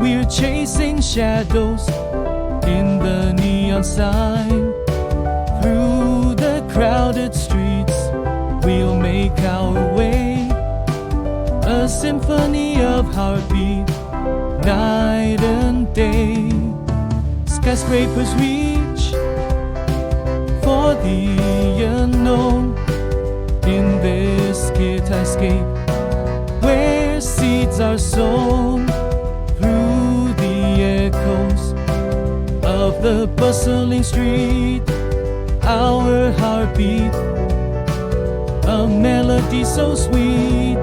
We're chasing shadows in the neon sign. Through the crowded streets, we'll make our way. A symphony of heartbeat, night and day. Skyscrapers reach for the unknown. In this skyscape, where seeds are sown, through the echoes of the bustling street, our heartbeat, a melody so sweet.